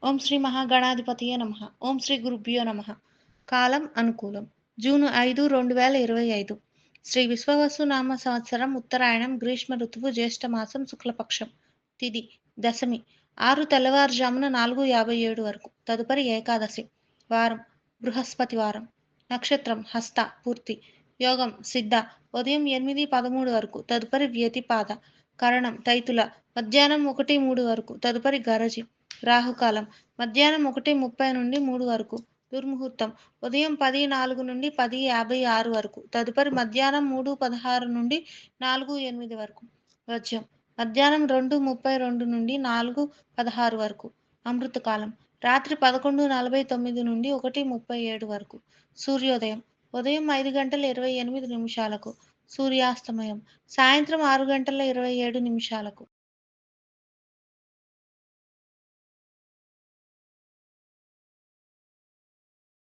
ఓం శ్రీ మహాగణాధిపతియే నమః. ఓం శ్రీ గురుభ్యో నమః. కాలం అనుకూలం. జూన్ 5, 2025. శ్రీ విశ్వవసునామ సంవత్సరం ఉత్తరాయణం గ్రీష్మ ఋతువు జ్యేష్ఠమాసం శుక్లపక్షం. తిథి దశమి. 6 తెల్లవారుజామున 4:57 వరకు. తదుపరి ఏకాదశి. వారం బృహస్పతి వారం. నక్షత్రం హస్త పూర్తి. యోగం సిద్ధ. ఉదయం 8:13 వరకు. తదుపరి వ్యతిపాద. కరణం తైతుల. మధ్యాహ్నం 1:03 వరకు. తదుపరి గరజి. రాహుకాలం మధ్యాహ్నం 1:30 నుండి 3 వరకు. దుర్ముహూర్తం ఉదయం 10:04 నుండి 10:56 వరకు. తదుపరి మధ్యాహ్నం 3:16 నుండి 4:08 వరకు. వర్జ్యం మధ్యాహ్నం 2:32 నుండి 4:16 వరకు. అమృతకాలం రాత్రి 11:49 నుండి 1:37 వరకు. సూర్యోదయం ఉదయం 5:28 నిమిషాలకు. సూర్యాస్తమయం సాయంత్రం 6:27 నిమిషాలకు.